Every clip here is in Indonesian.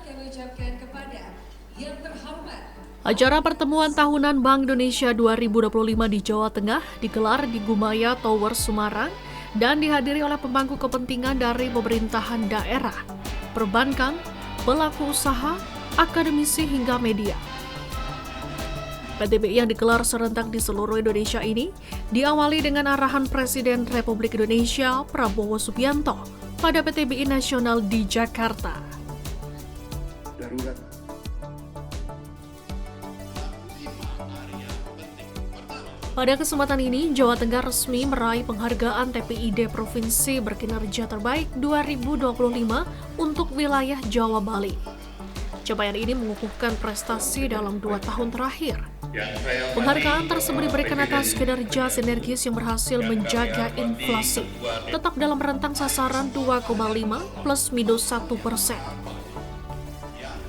kami ucapkan kepada yang terhormat. Acara pertemuan tahunan Bank Indonesia 2025 di Jawa Tengah digelar di Gumaya Tower Semarang dan dihadiri oleh pemangku kepentingan dari pemerintahan daerah, perbankan, pelaku usaha, akademisi hingga media. PTBI yang digelar serentak di seluruh Indonesia ini diawali dengan arahan Presiden Republik Indonesia Prabowo Subianto pada PTBI Nasional di Jakarta. Darurat. Pada kesempatan ini, Jawa Tengah resmi meraih penghargaan TPID Provinsi Berkinerja Terbaik 2025 untuk wilayah Jawa Bali. Capaian ini mengukuhkan prestasi dalam 2 tahun terakhir. Penghargaan tersebut diberikan atas kinerja sinergis yang berhasil menjaga inflasi tetap dalam rentang sasaran 2,5 plus minus 1%.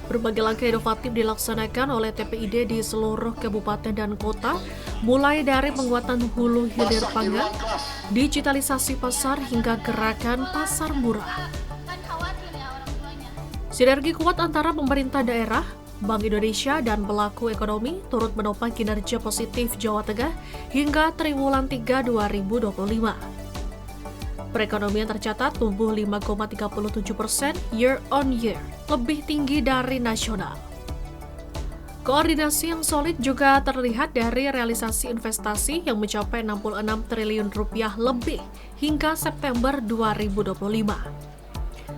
Berbagai langkah inovatif dilaksanakan oleh TPID di seluruh kabupaten dan kota, mulai dari penguatan hulu hilir pangan, digitalisasi pasar hingga gerakan pasar murah. Sinergi kuat antara pemerintah daerah, Bank Indonesia, dan pelaku ekonomi turut menopang kinerja positif Jawa Tengah hingga triwulan 3 2025. Perekonomian tercatat tumbuh 5,37% year on year, lebih tinggi dari nasional. Koordinasi yang solid juga terlihat dari realisasi investasi yang mencapai 66 triliun rupiah lebih hingga September 2025.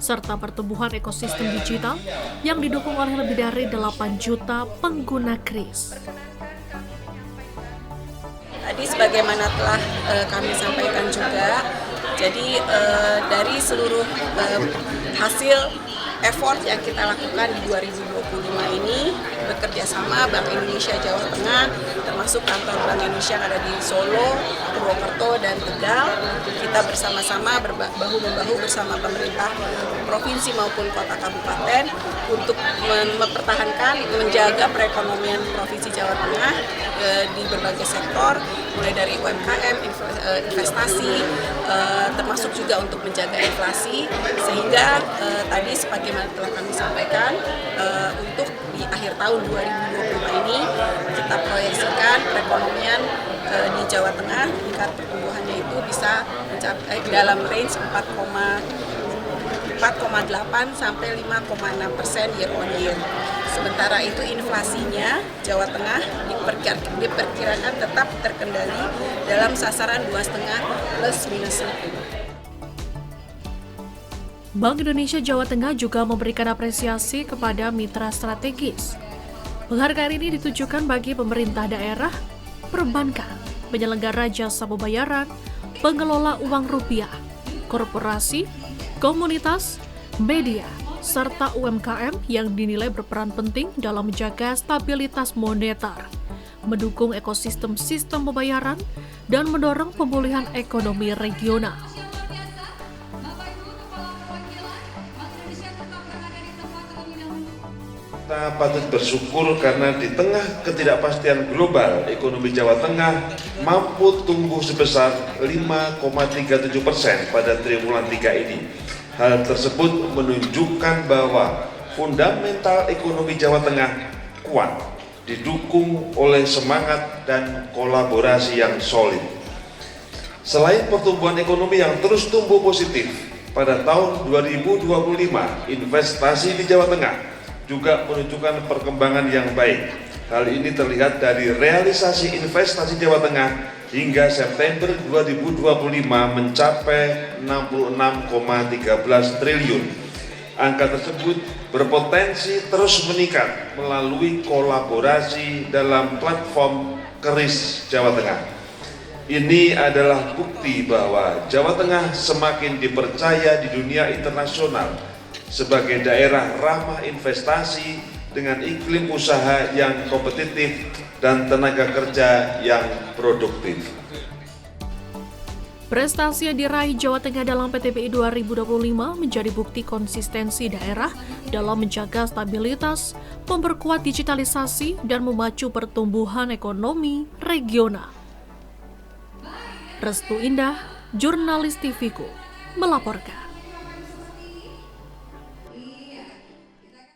Serta pertumbuhan ekosistem digital yang didukung oleh lebih dari 8 juta pengguna KRIS. Tadi sebagaimana telah kami sampaikan juga, jadi dari seluruh hasil effort yang kita lakukan di 2025 ini, bekerja sama Bank Indonesia Jawa Tengah, termasuk kantor Bank Indonesia yang ada di Solo, Purwokerto, dan Tegal, kita bersama-sama bahu-membahu bersama pemerintah provinsi maupun kota kabupaten untuk mempertahankan, menjaga perekonomian Provinsi Jawa Tengah di berbagai sektor, mulai dari UMKM, investasi, termasuk juga untuk menjaga inflasi, sehingga tadi sebagaimana telah kami sampaikan, untuk di akhir tahun 2025 ini kita proyeksikan perekonomian di Jawa Tengah tingkat pertumbuhannya itu bisa mencapai dalam range 4,8 sampai 5,6% year on year. Sementara itu inflasinya Jawa Tengah diperkirakan tetap terkendali dalam sasaran 2,5 plus minus 1. Bank Indonesia Jawa Tengah juga memberikan apresiasi kepada mitra strategis. Penghargaan ini ditujukan bagi pemerintah daerah, perbankan, penyelenggara jasa pembayaran, pengelola uang rupiah, korporasi, komunitas, media, serta UMKM yang dinilai berperan penting dalam menjaga stabilitas moneter, mendukung ekosistem sistem pembayaran, dan mendorong pemulihan ekonomi regional. Kita patut bersyukur karena di tengah ketidakpastian global, ekonomi Jawa Tengah mampu tumbuh sebesar 5,37% pada triwulan 3 ini. Hal tersebut menunjukkan bahwa fundamental ekonomi Jawa Tengah kuat, didukung oleh semangat dan kolaborasi yang solid. Selain pertumbuhan ekonomi yang terus tumbuh positif, pada tahun 2025 investasi di Jawa Tengah juga menunjukkan perkembangan yang baik. Hal ini terlihat dari realisasi investasi Jawa Tengah hingga September 2025 mencapai 66,13 triliun. Angka tersebut berpotensi terus meningkat melalui kolaborasi dalam platform KRIS Jawa Tengah. Ini adalah bukti bahwa Jawa Tengah semakin dipercaya di dunia internasional sebagai daerah ramah investasi dengan iklim usaha yang kompetitif dan tenaga kerja yang produktif. Prestasi yang diraih Jawa Tengah dalam PTBI 2025 menjadi bukti konsistensi daerah dalam menjaga stabilitas, memperkuat digitalisasi, dan memacu pertumbuhan ekonomi regional. Restu Indah, Jurnalis TVku, melaporkan.